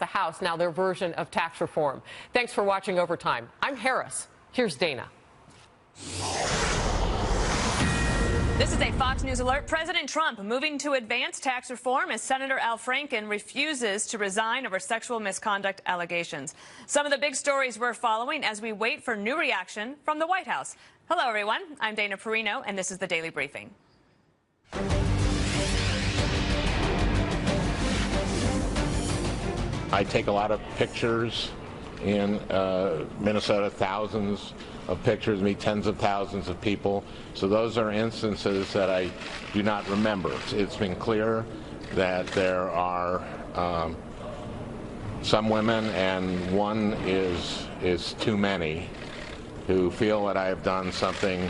the House now their version of tax reform. Thanks for watching Overtime. I'm Harris. Here's Dana. This is a Fox News alert. President Trump moving to advance tax reform as Senator Al Franken refuses to resign over sexual misconduct allegations. Some of the big stories we're following as we wait for new reaction from the White House. Hello, everyone. I'm Dana Perino, and this is the Daily Briefing. I take a lot of pictures in Minnesota, thousands of pictures, meet tens of thousands of people. So those are instances that I do not remember. It's been clear that there are some women, and one is too many, who feel that I have done something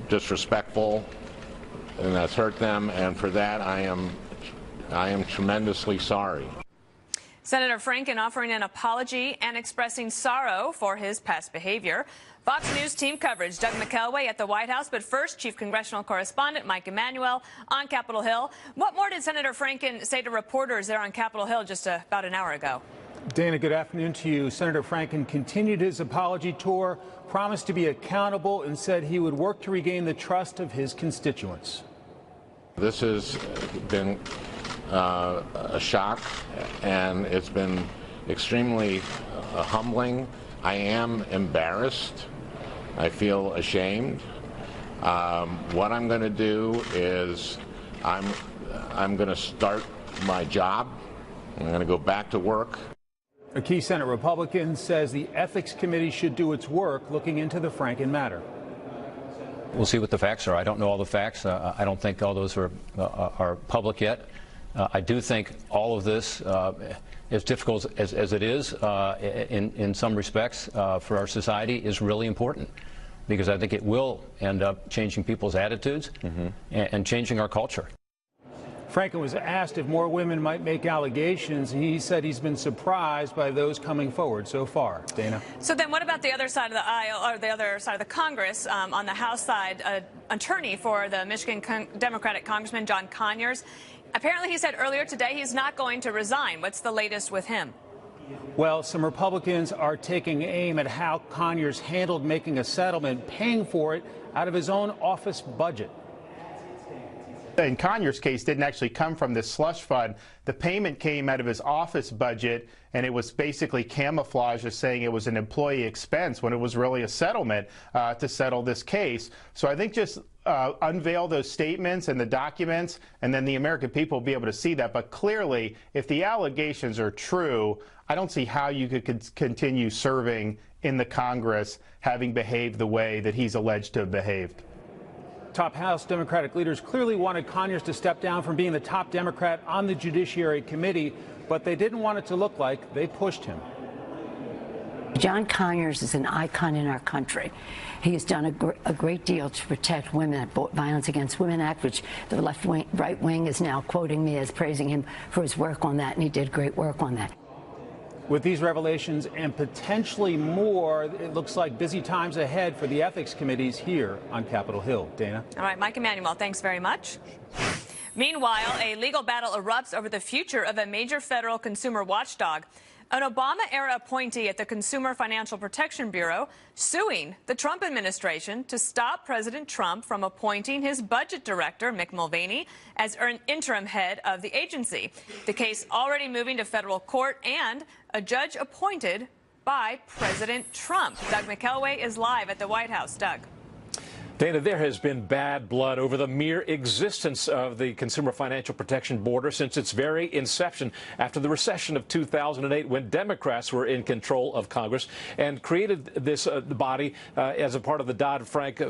disrespectful and that's hurt them, and for that I am tremendously sorry. Senator Franken offering an apology and expressing sorrow for his past behavior. Fox News team coverage, Doug McKelway at the White House. But first, Chief Congressional Correspondent Mike Emanuel on Capitol Hill. What more did Senator Franken say to reporters there on Capitol Hill just about an hour ago? Dana, good afternoon to you. Senator Franken continued his apology tour, promised to be accountable, and said he would work to regain the trust of his constituents. This has been a shock, and it's been extremely humbling. I am embarrassed. I feel ashamed. What I'm going to do is I'm going to start my job. I'm going to go back to work. A key Senate Republican says the Ethics Committee should do its work looking into the Franken matter. We'll see what the facts are. I don't know all the facts. I don't think all those are public yet. I do think all of this, as difficult as it is in some respects for our society, is really important, because I think it will end up changing people's attitudes and changing our culture. Franken was asked if more women might make allegations. He said he's been surprised by those coming forward so far. Dana. So then what about the other side of the aisle, or the other side of the Congress? On the House side, attorney for the Michigan Democratic Congressman John Conyers, apparently he said earlier today he's not going to resign. What's the latest with him? Well, some Republicans are taking aim at how Conyers handled making a settlement, paying for it out of his own office budget. In Conyers' case, didn't actually come from this slush fund. The payment came out of his office budget, and it was basically camouflage as saying it was an employee expense when it was really a settlement to settle this case. So I think just unveil those statements and the documents, and then the American people will be able to see that. But clearly, if the allegations are true, I don't see how you could continue serving in the Congress having behaved the way that he's alleged to have behaved. Top House Democratic leaders clearly wanted Conyers to step down from being the top Democrat on the Judiciary Committee, but they didn't want it to look like they pushed him. John Conyers is an icon in our country. He has done a great deal to protect women at Violence Against Women Act, which the right wing is now quoting me as praising him for his work on that, and he did great work on that. With these revelations and potentially more, it looks like busy times ahead for the ethics committees here on Capitol Hill. Dana. All right, Mike Emanuel, thanks very much. Meanwhile, a legal battle erupts over the future of a major federal consumer watchdog. An Obama-era appointee at the Consumer Financial Protection Bureau suing the Trump administration to stop President Trump from appointing his budget director, Mick Mulvaney, as an interim head of the agency. The case already moving to federal court, and a judge appointed by President Trump. Doug McKelway is live at the White House. Doug. Dana, there has been bad blood over the mere existence of the Consumer Financial Protection Board since its very inception after the recession of 2008, when Democrats were in control of Congress and created this body as a part of the Dodd-Frank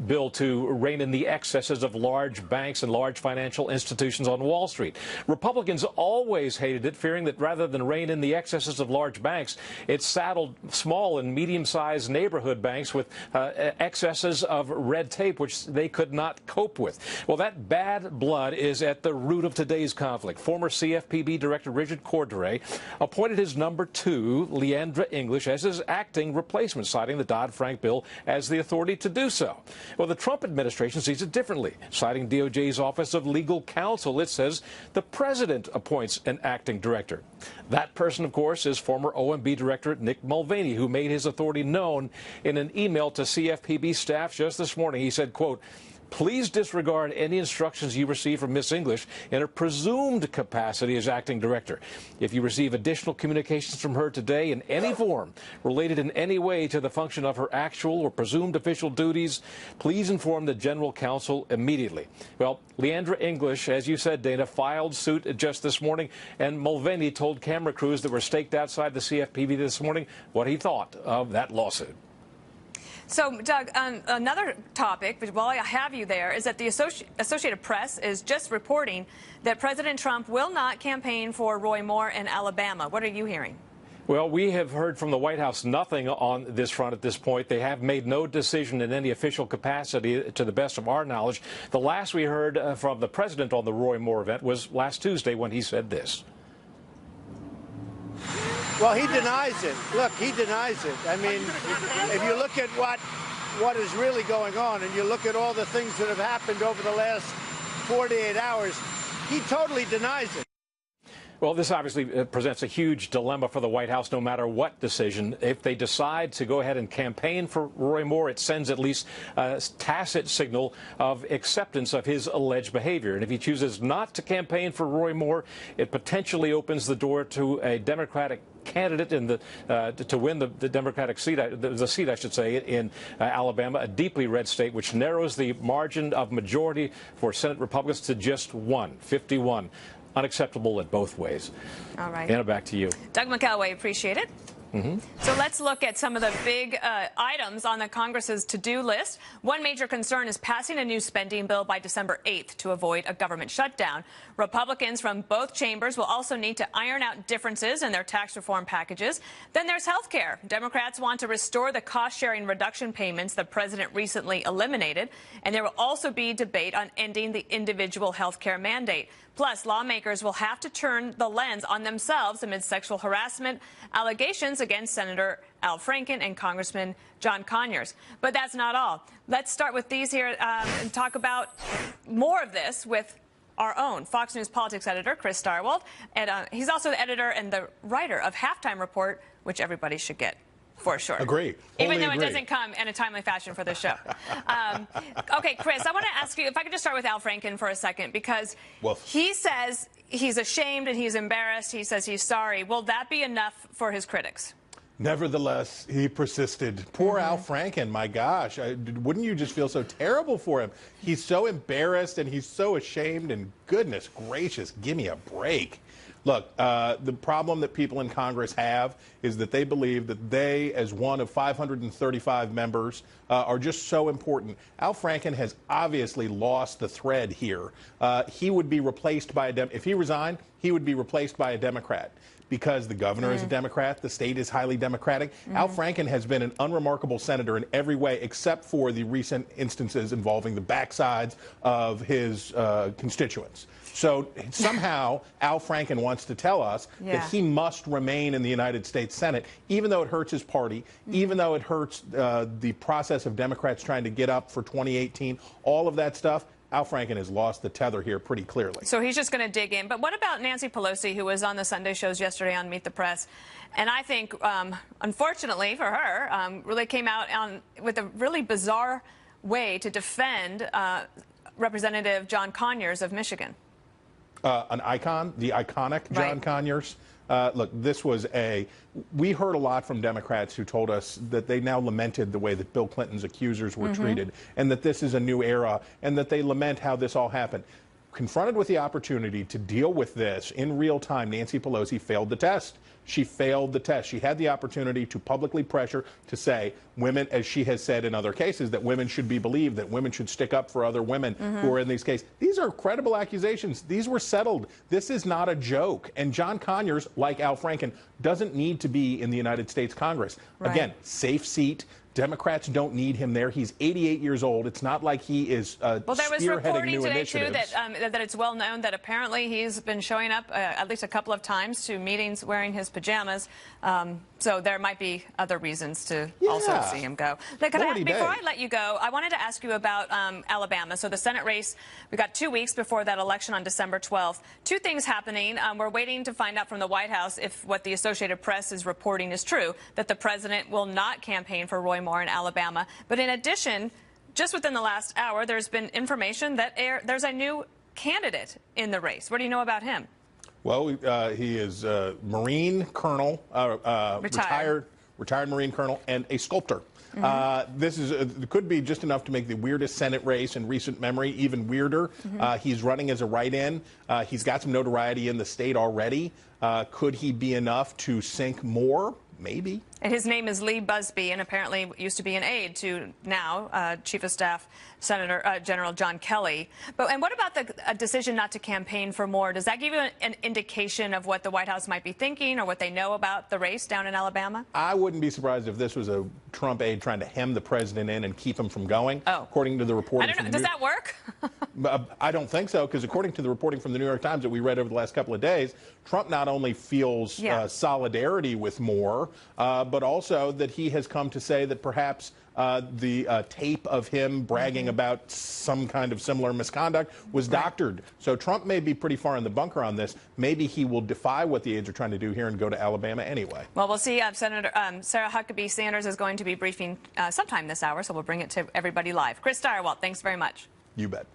bill to rein in the excesses of large banks and large financial institutions on Wall Street. Republicans always hated it, fearing that rather than rein in the excesses of large banks, it saddled small and medium-sized neighborhood banks with excesses of red tape which they could not cope with. Well, that bad blood is at the root of today's conflict. Former CFPB Director Richard Cordray appointed his number 2, Leandra English, as his acting replacement, citing the Dodd-Frank bill as the authority to do so. Well, the Trump administration sees it differently. Citing DOJ's Office of Legal Counsel, it says the president appoints an acting director. That person, of course, is former OMB Director Nick Mulvaney, who made his authority known in an email to CFPB staff just this morning. He said, quote, "Please disregard any instructions you receive from Miss English in her presumed capacity as acting director. If you receive additional communications from her today in any form related in any way to the function of her actual or presumed official duties, please inform the general counsel immediately." Well, Leandra English, as you said, Dana, filed suit just this morning, and Mulvaney told camera crews that were staked outside the CFPB this morning what he thought of that lawsuit. So, Doug, another topic, but while I have you there, is that the Associated Press is just reporting that President Trump will not campaign for Roy Moore in Alabama. What are you hearing? Well, we have heard from the White House nothing on this front at this point. They have made no decision in any official capacity, to the best of our knowledge. The last we heard from the president on the Roy Moore event was last Tuesday when he said this. Well, he denies it. Look, he denies it. I mean, if you look at what is really going on and you look at all the things that have happened over the last 48 hours, he totally denies it. Well, this obviously presents a huge dilemma for the White House, no matter what decision. If they decide to go ahead and campaign for Roy Moore, it sends at least a tacit signal of acceptance of his alleged behavior. And if he chooses not to campaign for Roy Moore, it potentially opens the door to a Democratic candidate in the to win the Democratic seat, the seat, I should say, in Alabama, a deeply red state, which narrows the margin of majority for Senate Republicans to just 51. Unacceptable in both ways. All right. Anna, back to you. Doug McElway, appreciate it. So let's look at some of the big items on the Congress's to-do list. One major concern is passing a new spending bill by December 8th to avoid a government shutdown. Republicans from both chambers will also need to iron out differences in their tax reform packages. Then there's health care. Democrats want to restore the cost-sharing reduction payments the president recently eliminated. And there will also be debate on ending the individual health care mandate. Plus, lawmakers will have to turn the lens on themselves amid sexual harassment allegations against Senator Al Franken and Congressman John Conyers. But that's not all. Let's start with these here and talk about more of this with our own Fox News politics editor, Chris Starwold. And he's also the editor and the writer of Halftime Report, which everybody should get. For sure. Agree. Even though it doesn't come in a timely fashion for the show. Okay, Chris, I want to ask you, if I could just start with Al Franken for a second, because he says he's ashamed and he's embarrassed. He says he's sorry. Will that be enough for his critics? Nevertheless, he persisted. Poor Al Franken, my gosh. Wouldn't you just feel so terrible for him? He's so embarrassed and he's so ashamed, and goodness gracious, give me a break. Look, the problem that people in Congress have is that they believe that they, as one of 535 members, are just so important. Al Franken has obviously lost the thread here. He would be replaced by if he resigned, he would be replaced by a Democrat. Because the governor is a Democrat, the state is highly Democratic. Al Franken has been an unremarkable senator in every way, except for the recent instances involving the backsides of his constituents. So somehow Al Franken wants to tell us that he must remain in the United States Senate, even though it hurts his party, even though it hurts the process of Democrats trying to get up for 2018, all of that stuff. Al Franken has lost the tether here pretty clearly. So he's just going to dig in. But what about Nancy Pelosi, who was on the Sunday shows yesterday on Meet the Press? And I think, unfortunately for her, really came out with a really bizarre way to defend Representative John Conyers of Michigan. An icon, the iconic John Conyers. Look, this was we heard a lot from Democrats who told us that they now lamented the way that Bill Clinton's accusers were treated, and that this is a new era, and that they lament how this all happened. Confronted with the opportunity to deal with this in real time, Nancy Pelosi failed the test. She failed the test. She had the opportunity to publicly pressure to say women, as she has said in other cases, that women should be believed, that women should stick up for other women who are in these cases. These are credible accusations. These were settled. This is not a joke. And John Conyers, like Al Franken, doesn't need to be in the United States Congress. Again, safe seat. Democrats don't need him there. He's 88 years old. It's not like he is well, there was spearheading reporting new today, initiatives. too, that it's well known that apparently he's been showing up at least a couple of times to meetings wearing his pajamas. So there might be other reasons to also see him go. Before I let you go, I wanted to ask you about Alabama. So the Senate race, we got 2 weeks before that election on December 12th. Two things happening. We're waiting to find out from the White House if what the Associated Press is reporting is true, that the president will not campaign for Roy Moore in Alabama. But in addition, just within the last hour, there's been information that there's a new candidate in the race. What do you know about him? Well, he is a Marine colonel, retired Marine colonel, and a sculptor. This could be just enough to make the weirdest Senate race in recent memory even weirder. He's running as a write-in. He's got some notoriety in the state already. Could he be enough to sink more? Maybe. And his name is Lee Busby, and apparently used to be an aide to now Chief of Staff General John Kelly. And what about the decision not to campaign for Moore? Does that give you an indication of what the White House might be thinking or what they know about the race down in Alabama? I wouldn't be surprised if this was a Trump aide trying to hem the president in and keep him from going. Oh. According to the reporting. I don't know. Does that work? I don't think so, because according to the reporting from the New York Times that we read over the last couple of days, Trump not only feels solidarity with Moore, but also that he has come to say that perhaps the tape of him bragging about some kind of similar misconduct was doctored. So Trump may be pretty far in the bunker on this. Maybe he will defy what the aides are trying to do here and go to Alabama anyway. Well, we'll see. Senator Sarah Huckabee Sanders is going to be briefing sometime this hour, so we'll bring it to everybody live. Chris Stirewalt, thanks very much. You bet.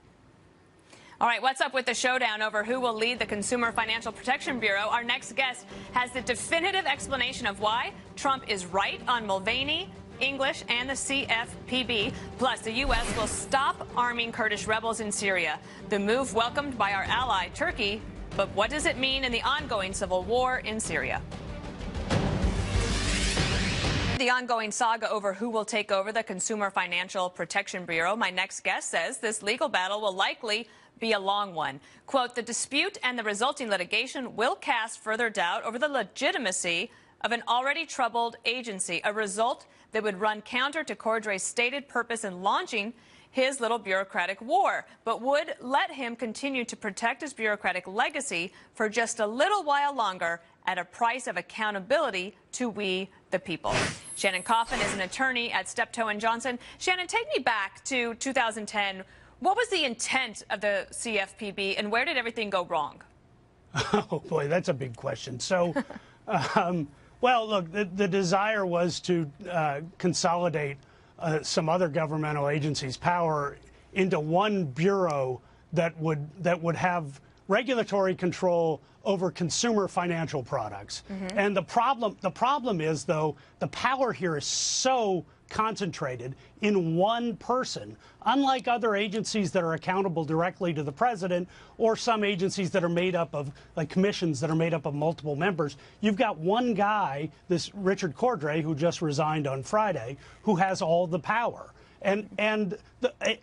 All right, what's up with the showdown over who will lead the Consumer Financial Protection Bureau? Our next guest has the definitive explanation of why Trump is right on Mulvaney, English, and the CFPB. Plus, the U.S. will stop arming Kurdish rebels in Syria. The move welcomed by our ally, Turkey. But what does it mean in the ongoing civil war in Syria? The ongoing saga over who will take over the Consumer Financial Protection Bureau. My next guest says this legal battle will likely be a long one. Quote, the dispute and the resulting litigation will cast further doubt over the legitimacy of an already troubled agency, a result that would run counter to Cordray's stated purpose in launching his little bureaucratic war, but would let him continue to protect his bureaucratic legacy for just a little while longer at a price of accountability to we, the people. Shannon Coffin is an attorney at Steptoe & Johnson. Shannon, take me back to 2010. What was the intent of the CFPB, and where did everything go wrong? Oh, boy, that's a big question. So, well, look, the desire was to consolidate some other governmental agencies' power into one bureau that would have regulatory control over consumer financial products. And the problem is, though, the power here is so concentrated in one person, unlike other agencies that are accountable directly to the president, or some agencies that are made up of, like commissions that are made up of multiple members. You've got one guy, this Richard Cordray, who just resigned on Friday, who has all the power. And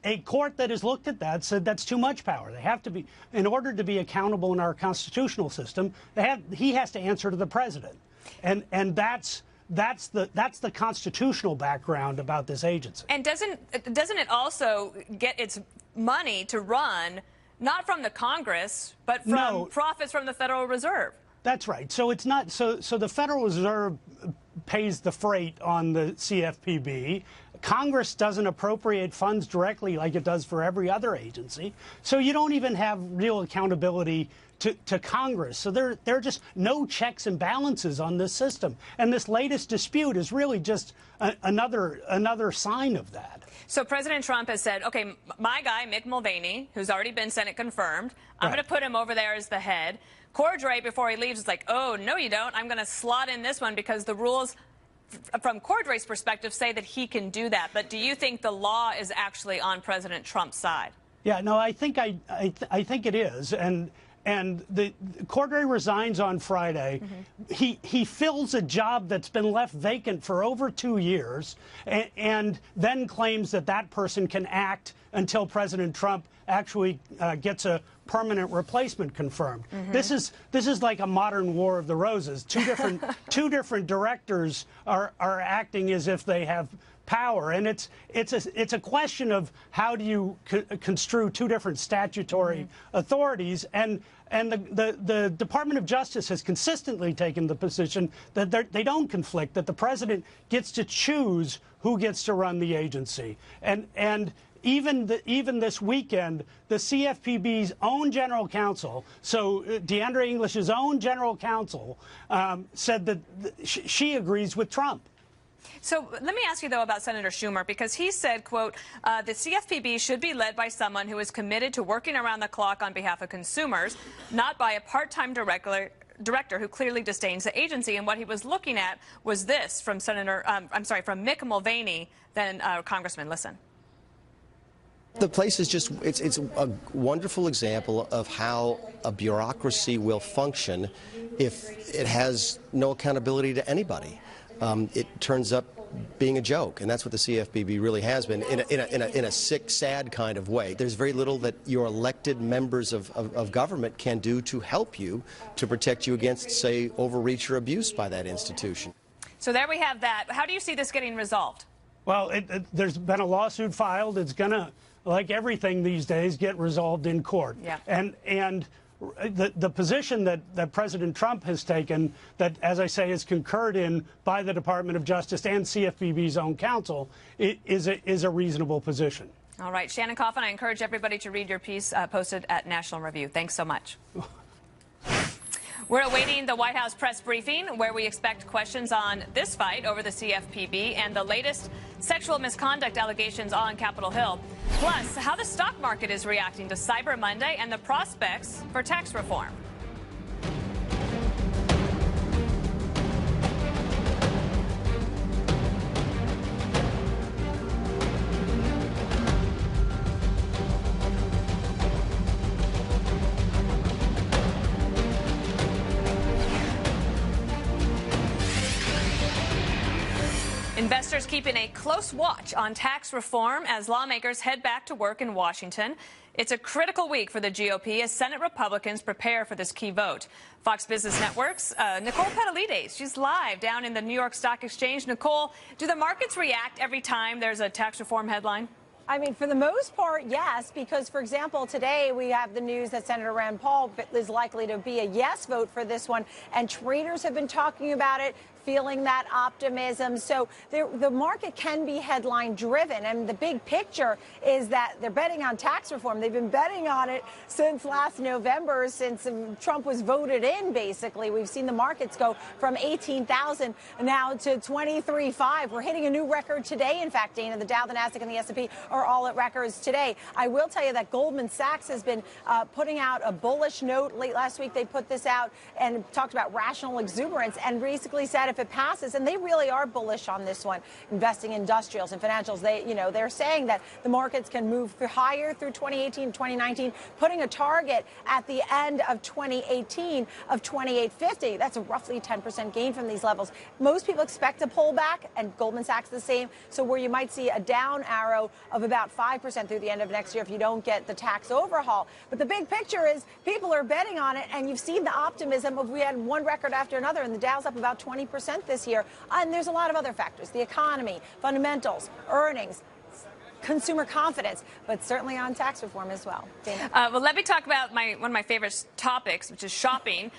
a court that has looked at that said that's too much power. They have to be, in order to be accountable in our constitutional system, he has to answer to the president. And that's the constitutional background about this agency. And doesn't it also get its money to run not from the Congress, but from profits from the Federal Reserve? That's right. So it's not so the Federal Reserve pays the freight on the CFPB. Congress doesn't appropriate funds directly like it does for every other agency. So you don't even have real accountability to Congress. So there are just no checks and balances on this system. And this latest dispute is really just another sign of that. So President Trump has said, okay, my guy, Mick Mulvaney, who's already been Senate confirmed, I'm going to put him over there as the head. Cordray, before he leaves, is like, oh, no, you don't. I'm going to slot in this one because the rules from Cordray's perspective say that he can do that. But do you think the law is actually on President Trump's side? Yeah, no, I think it is. And the Cordray resigns on Friday. He fills a job that's been left vacant for over 2 years, and then claims that person can act until President Trump actually gets a permanent replacement confirmed. This is like a modern War of the Roses. Two different directors are acting as if they have power, and it's a question of how do you construe two different statutory authorities, and the Department of Justice has consistently taken the position that they don't conflict, that the president gets to choose who gets to run the agency, and even this weekend, the CFPB's own general counsel, so Deandra English's own general counsel, said that she agrees with Trump. So let me ask you, though, about Senator Schumer, because he said, quote, the CFPB should be led by someone who is committed to working around the clock on behalf of consumers, not by a part-time director who clearly disdains the agency. And what he was looking at was this from from Mick Mulvaney, then Congressman. Listen. The place is just, it's a wonderful example of how a bureaucracy will function if it has no accountability to anybody. It turns up being a joke, and that's what the CFPB really has been, in a sick, sad kind of way. There's very little that your elected members of government can do to help you, to protect you against, say, overreach or abuse by that institution. So there we have that. How do you see this getting resolved? Well, there's been a lawsuit filed. It's going to, like everything these days, get resolved in court. Yeah. And the position that President Trump has taken, that, as I say, is concurred in by the Department of Justice and CFPB's own counsel, is a reasonable position. All right, Shannon Coffin, I encourage everybody to read your piece posted at National Review. Thanks so much. We're awaiting the White House press briefing, where we expect questions on this fight over the CFPB and the latest sexual misconduct allegations on Capitol Hill. Plus, how the stock market is reacting to Cyber Monday and the prospects for tax reform. Investors keeping a close watch on tax reform as lawmakers head back to work in Washington. It's a critical week for the GOP as Senate Republicans prepare for this key vote. Fox Business Network's Nicole Petalides, she's live down in the New York Stock Exchange. Nicole, do the markets react every time there's a tax reform headline? I mean, for the most part, yes, because, for example, today we have the news that Senator Rand Paul is likely to be a yes vote for this one, and traders have been talking about it, feeling that optimism. So the market can be headline driven. And the big picture is that they're betting on tax reform. They've been betting on it since last November, since Trump was voted in, basically. We've seen the markets go from 18,000 now to 23.5. We're hitting a new record today. In fact, Dana, the Dow, the Nasdaq, and the S&P are all at records today. I will tell you that Goldman Sachs has been putting out a bullish note. Late last week, they put this out and talked about rational exuberance and basically said if it passes, and they really are bullish on this one, investing in industrials and financials, they're saying that the markets can move higher through 2018, 2019, putting a target at the end of 2018 of 2850. That's a roughly 10% gain from these levels. Most people expect a pullback, and Goldman Sachs the same. So where you might see a down arrow of about 5% through the end of next year if you don't get the tax overhaul. But the big picture is people are betting on it, and you've seen the optimism of we had one record after another, and the Dow's up about 20% this year. And there's a lot of other factors: the economy, fundamentals, earnings, consumer confidence, but certainly on tax reform as well. Dana. Well, let me talk about one of my favorite topics, which is shopping.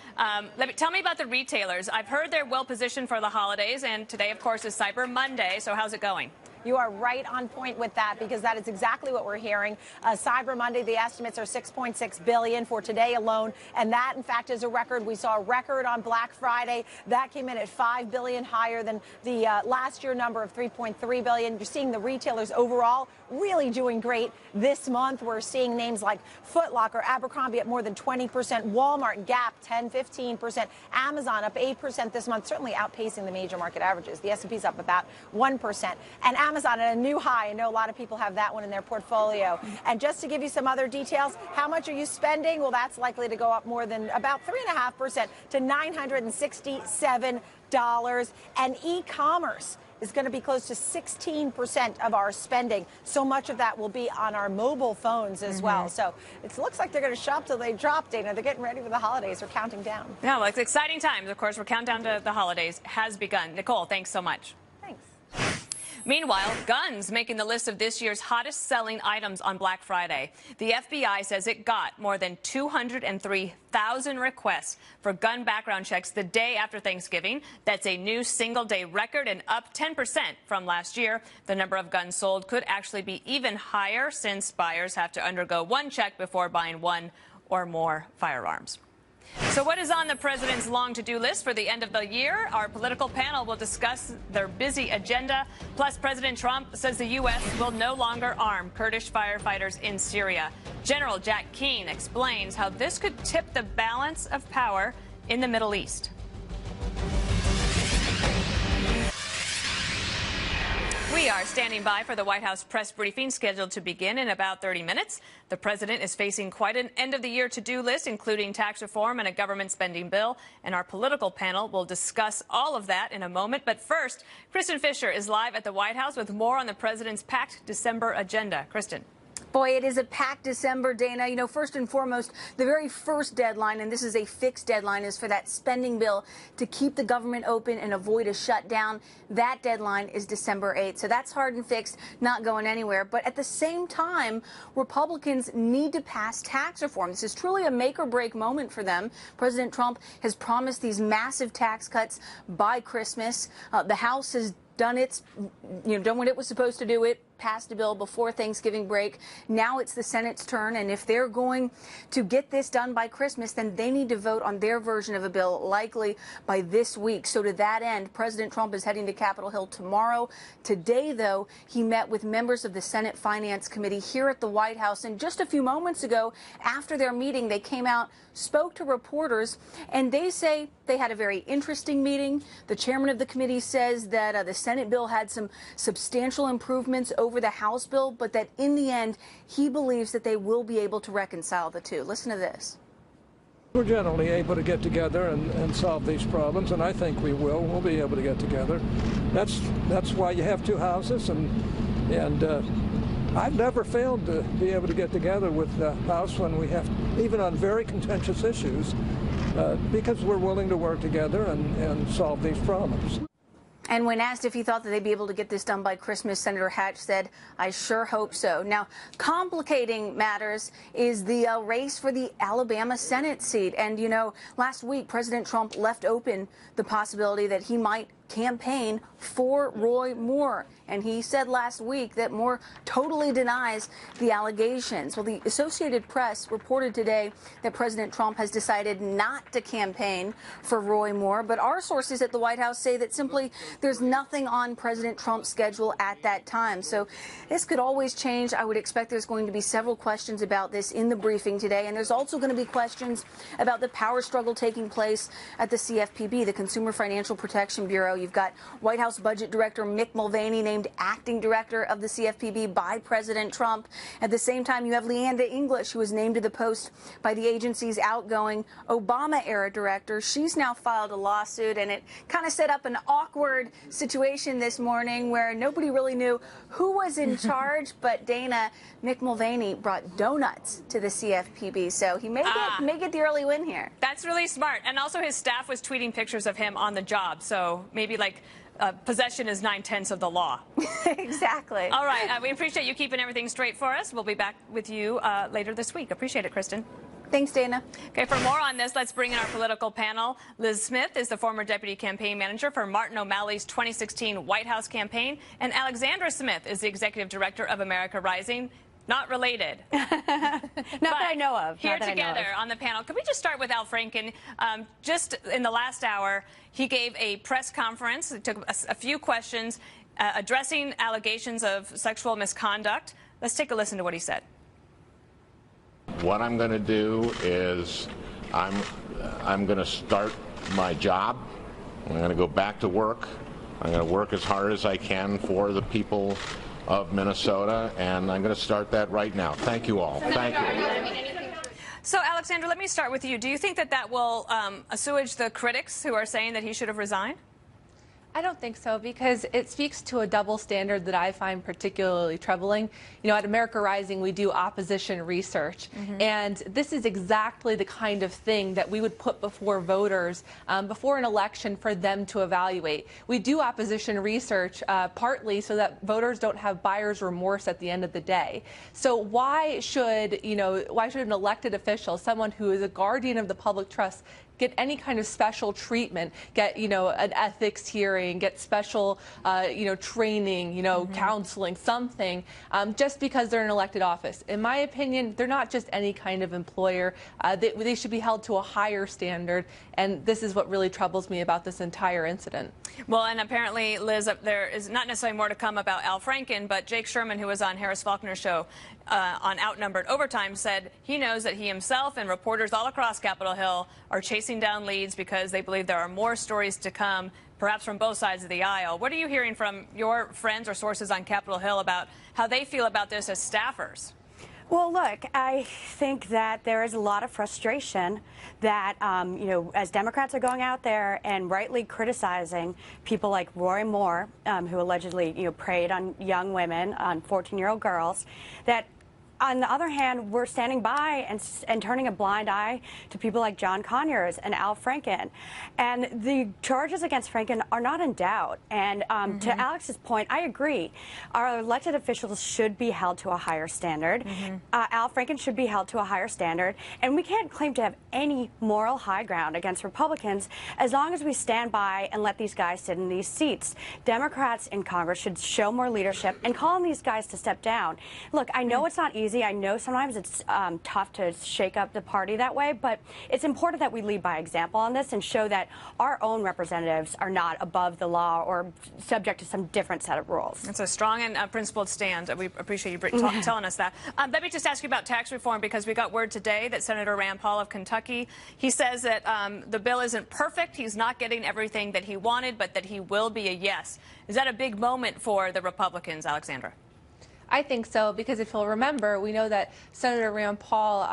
Tell me about the retailers. I've heard they're well positioned for the holidays, and today, of course, is Cyber Monday. So how's it going? You are right on point with that, because that is exactly what we're hearing. Cyber Monday, the estimates are $6.6 billion for today alone, and that, in fact, is a record. We saw a record on Black Friday. That came in at $5 billion, higher than the last year number of $3.3 billion. You're seeing the retailers overall really doing great this month. We're seeing names like Foot Locker, Abercrombie at more than 20%, Walmart, Gap 10, 15%, Amazon up 8% this month, certainly outpacing the major market averages. The S&P's up about 1%. And Amazon at a new high. I know a lot of people have that one in their portfolio. And just to give you some other details, how much are you spending? Well, that's likely to go up more than about 3.5% to $967. And e-commerce is going to be close to 16% of our spending. So much of that will be on our mobile phones as well. So it looks like they're going to shop till they drop, Dana. They're getting ready for the holidays. We're counting down. Yeah, well, it's exciting times. Of course, we're counting down to the holidays has begun. Nicole, thanks so much. Thanks. Meanwhile, guns making the list of this year's hottest selling items on Black Friday. The FBI says it got more than 203,000 requests for gun background checks the day after Thanksgiving. That's a new single-day record and up 10% from last year. The number of guns sold could actually be even higher since buyers have to undergo one check before buying one or more firearms. So what is on the president's long to-do list for the end of the year? Our political panel will discuss their busy agenda. Plus, President Trump says the U.S. will no longer arm Kurdish firefighters in Syria. General Jack Keane explains how this could tip the balance of power in the Middle East. We are standing by for the White House press briefing scheduled to begin in about 30 minutes. The president is facing quite an end-of-the-year to-do list, including tax reform and a government spending bill. And our political panel will discuss all of that in a moment. But first, Kristen Fisher is live at the White House with more on the president's packed December agenda. Kristen. Boy, it is a packed December, Dana. You know, first and foremost, the very first deadline, and this is a fixed deadline, is for that spending bill to keep the government open and avoid a shutdown. That deadline is December 8th. So that's hard and fixed, not going anywhere. But at the same time, Republicans need to pass tax reform. This is truly a make or break moment for them. President Trump has promised these massive tax cuts by Christmas. The House has done what it was supposed to do. It passed a bill before Thanksgiving break. Now it's the Senate's turn, and if they're going to get this done by Christmas, then they need to vote on their version of a bill, likely by this week. So to that end, President Trump is heading to Capitol Hill tomorrow. Today, though, he met with members of the Senate Finance Committee here at the White House, and just a few moments ago, after their meeting, they came out, spoke to reporters, and they say they had a very interesting meeting. The chairman of the committee says that the Senate bill had some substantial improvements over the House bill, but that in the end, he believes that they will be able to reconcile the two. Listen to this. We're generally able to get together and solve these problems, and I think we will. We'll be able to get together. That's why you have two houses, and I've never failed to be able to get together with the House when we have, even on very contentious issues, because we're willing to work together and solve these problems. And when asked if he thought that they'd be able to get this done by Christmas, Senator Hatch said, "I sure hope so." Now, complicating matters is the race for the Alabama Senate seat. And, you know, last week, President Trump left open the possibility that he might campaign for Roy Moore. And he said last week that Moore totally denies the allegations. Well, the Associated Press reported today that President Trump has decided not to campaign for Roy Moore. But our sources at the White House say that simply there's nothing on President Trump's schedule at that time. So this could always change. I would expect there's going to be several questions about this in the briefing today. And there's also going to be questions about the power struggle taking place at the CFPB, the Consumer Financial Protection Bureau. You've got White House Budget Director Mick Mulvaney named acting director of the CFPB by President Trump. At the same time, you have Leanda English, who was named to the post by the agency's outgoing Obama-era director. She's now filed a lawsuit, and it kind of set up an awkward situation this morning where nobody really knew who was in charge. But Dana, Mick Mulvaney brought donuts to the CFPB, so he may get the early win here. That's really smart. And also his staff was tweeting pictures of him on the job, so maybe like possession is 9/10 of the law. Exactly. All right. We appreciate you keeping everything straight for us. We'll be back with you later this week. Appreciate it, Kristen. Thanks, Dana. Okay, for more on this, let's bring in our political panel. Liz Smith is the former deputy campaign manager for Martin O'Malley's 2016 White House campaign, and Alexandra Smith is the executive director of America Rising. Not related. Not that I know of. Here together on the panel. Could we just start with Al Franken? Just in the last hour, he gave a press conference. It took a few questions addressing allegations of sexual misconduct. Let's take a listen to what he said. What I'm going to do is I'm going to start my job. I'm going to go back to work I'm going to work as hard as I can for the people of Minnesota, and I'm going to start that right now. Thank you all. Thank you. So, Alexandra, let me start with you. Do you think that that will assuage the critics who are saying that he should have resigned? I don't think so, because it speaks to a double standard that I find particularly troubling. You know, at America Rising, we do opposition research, and this is exactly the kind of thing that we would put before voters before an election for them to evaluate. We do opposition research partly so that voters don't have buyer's remorse at the end of the day. So why should an elected official, someone who is a guardian of the public trust, get any kind of special treatment, get, an ethics hearing, get special, training, counseling, something, just because they're in elected office? In my opinion, they're not just any kind of employer. They should be held to a higher standard, and this is what really troubles me about this entire incident. Well, and apparently, Liz, there is not necessarily more to come about Al Franken, but Jake Sherman, who was on Harris Faulkner's show on Outnumbered Overtime, said he knows that he himself and reporters all across Capitol Hill are chasing down leads because they believe there are more stories to come, perhaps from both sides of the aisle. What are you hearing from your friends or sources on Capitol Hill about how they feel about this as staffers? Well, look, I think that there is a lot of frustration that, as Democrats are going out there and rightly criticizing people like Roy Moore, who allegedly, preyed on young women, on 14-year-old girls, that on the other hand, we're standing by and turning a blind eye to people like John Conyers and Al Franken. And the charges against Franken are not in doubt. And to Alex's point, I agree. Our elected officials should be held to a higher standard. Al Franken should be held to a higher standard. And we can't claim to have any moral high ground against Republicans as long as we stand by and let these guys sit in these seats. Democrats in Congress should show more leadership and call on these guys to step down. Look, I know it's not easy. I know sometimes it's tough to shake up the party that way, but it's important that we lead by example on this and show that our own representatives are not above the law or subject to some different set of rules. It's a strong and principled stand. We appreciate you telling us that. Let me just ask you about tax reform, because we got word today that Senator Rand Paul of Kentucky, he says that the bill isn't perfect. He's not getting everything that he wanted, but that he will be a yes. Is that a big moment for the Republicans, Alexandra? I think so, because if you'll remember, we know that Senator Rand Paul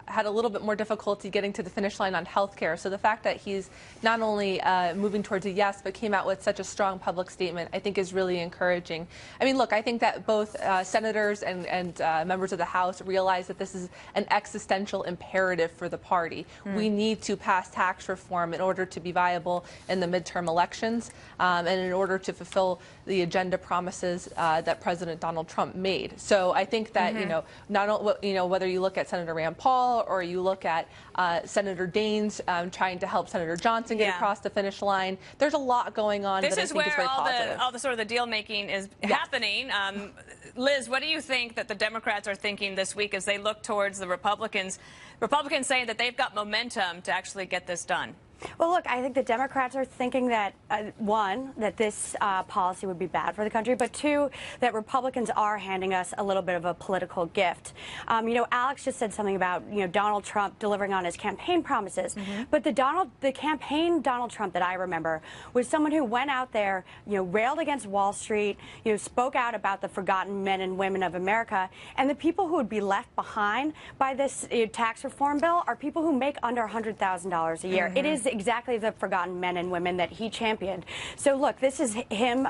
had a little bit more difficulty getting to the finish line on health care. So the fact that he's not only moving towards a yes, but came out with such a strong public statement, I think is really encouraging. I mean, look, I think that both senators and members of the House realize that this is an existential imperative for the party. We need to pass tax reform in order to be viable in the midterm elections and in order to fulfill the agenda promises that President Donald Trump made. So I think that, whether you look at Senator Rand Paul or you look at Senator Daines trying to help Senator Johnson get across the finish line, there's a lot going on that I think is very positive. All the sort of the deal making is happening. Liz, what do you think that the Democrats are thinking this week as they look towards the Republicans? Republicans saying that they've got momentum to actually get this done. Well, look, I think the Democrats are thinking that, one, that this policy would be bad for the country, but two, that Republicans are handing us a little bit of a political gift. Alex just said something about, Donald Trump delivering on his campaign promises. But the campaign Donald Trump that I remember was someone who went out there, railed against Wall Street, spoke out about the forgotten men and women of America. And the people who would be left behind by this tax reform bill are people who make under $100,000 a year. It is exactly the forgotten men and women that he championed. So look, this is him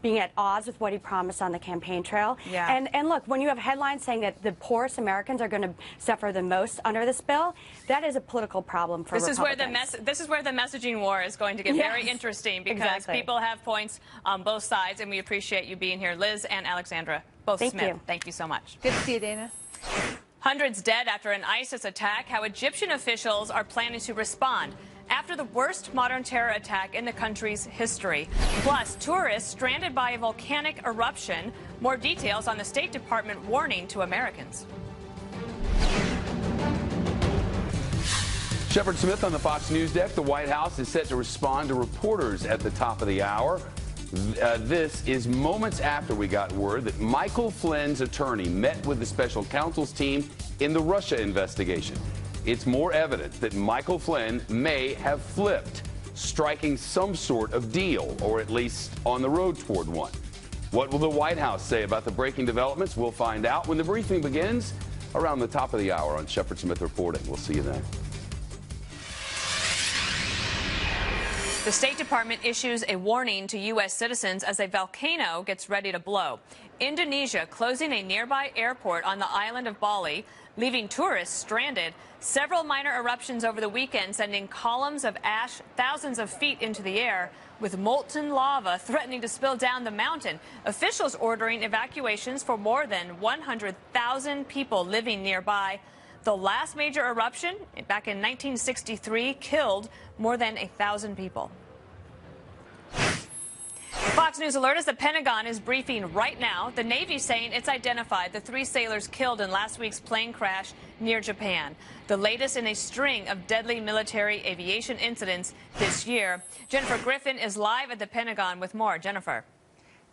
being at odds with what he promised on the campaign trail. And look, when you have headlines saying that the poorest Americans are going to suffer the most under this bill, that is a political problem for Republicans. This is where the messaging war is going to get very interesting, because people have points on both sides, and we appreciate you being here. Liz and Alexandra, both Smith, thank you so much. Good to see you, Dana. Hundreds dead after an ISIS attack. How Egyptian officials are planning to respond after the worst modern terror attack in the country's history. Plus, tourists stranded by a volcanic eruption. More details on the State Department warning to Americans. Shepard Smith on the Fox News deck. The White House is set to respond to reporters at the top of the hour. This is moments after we got word that Michael Flynn's attorney met with the special counsel's team in the Russia investigation. It's more evidence that Michael Flynn may have flipped. striking some sort of deal, or at least on the road toward one. What will the White House say about the breaking developments? We'll find out when the briefing begins around the top of the hour on Shepard Smith Reporting. We'll see you then. The State Department issues a warning to U.S. citizens as a volcano gets ready to blow. Indonesia closing a nearby airport on the island of Bali, leaving tourists stranded. Several minor eruptions over the weekend, sending columns of ash thousands of feet into the air, with molten lava threatening to spill down the mountain. Officials ordering evacuations for more than 100,000 people living nearby. The last major eruption, back in 1963, killed more than 1,000 people. Fox News alert as the Pentagon is briefing right now. The Navy saying it's identified the 3 sailors killed in last week's plane crash near Japan, the latest in a string of deadly military aviation incidents this year. Jennifer Griffin is live at the Pentagon with more. Jennifer.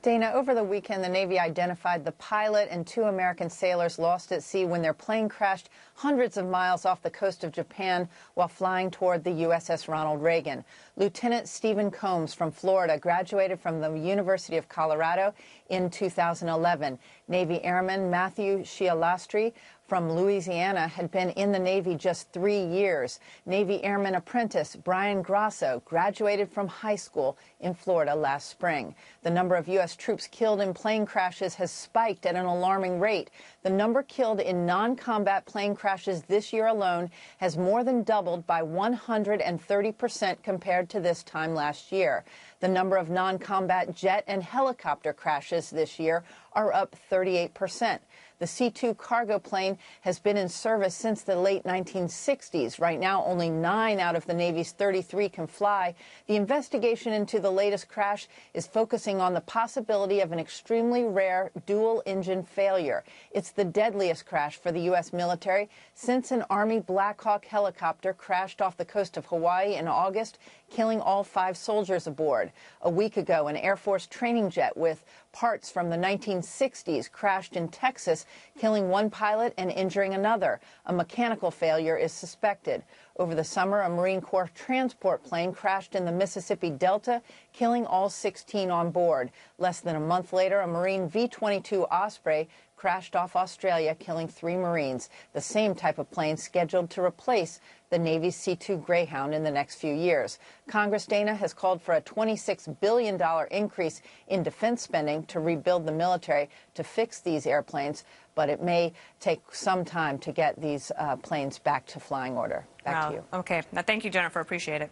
Dana, over the weekend, the Navy identified the pilot and 2 American sailors lost at sea when their plane crashed hundreds of miles off the coast of Japan while flying toward the USS Ronald Reagan. Lieutenant Stephen Combs from Florida graduated from the University of Colorado in 2011. Navy Airman Matthew Shialastri from Louisiana had been in the Navy just 3 years. Navy Airman apprentice Brian Grasso graduated from high school in Florida last spring. The number of U.S. troops killed in plane crashes has spiked at an alarming rate. The number killed in non-combat plane crashes this year alone has more than doubled by 130% compared to this time last year. The number of non-combat jet and helicopter crashes this year are up 38%. The C-2 cargo plane has been in service since the late 1960s. Right now, only 9 out of the Navy's 33 can fly. The investigation into the latest crash is focusing on the possibility of an extremely rare dual-engine failure. It's the deadliest crash for the U.S. military since an Army Black Hawk helicopter crashed off the coast of Hawaii in August, killing all 5 soldiers aboard. A week ago, an Air Force training jet with parts from the 1960s crashed in Texas, killing 1 pilot and injuring another. A mechanical failure is suspected. Over the summer, a Marine Corps transport plane crashed in the Mississippi Delta, killing all 16 on board. Less than a month later, a Marine V-22 Osprey crashed off Australia, killing 3 Marines, the same type of plane scheduled to replace the Navy's C-2 Greyhound in the next few years. Congress, Dana, has called for a $26 billion increase in defense spending to rebuild the military to fix these airplanes, but it may take some time to get these planes back to flying order. Back to you. Okay. Now, thank you, Jennifer. Appreciate it.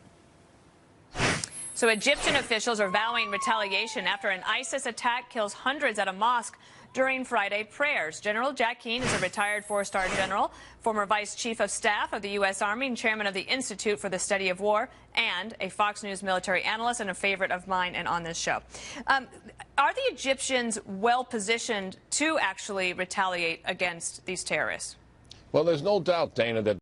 So Egyptian officials are vowing retaliation after an ISIS attack kills hundreds at a mosque during Friday prayers. General Jack Keane is a retired 4-star general, former vice chief of staff of the U.S. Army and chairman of the Institute for the Study of War, and a Fox News military analyst and a favorite of mine and on this show. Are the Egyptians well positioned to actually retaliate against these terrorists? Well, there's no doubt, Dana, that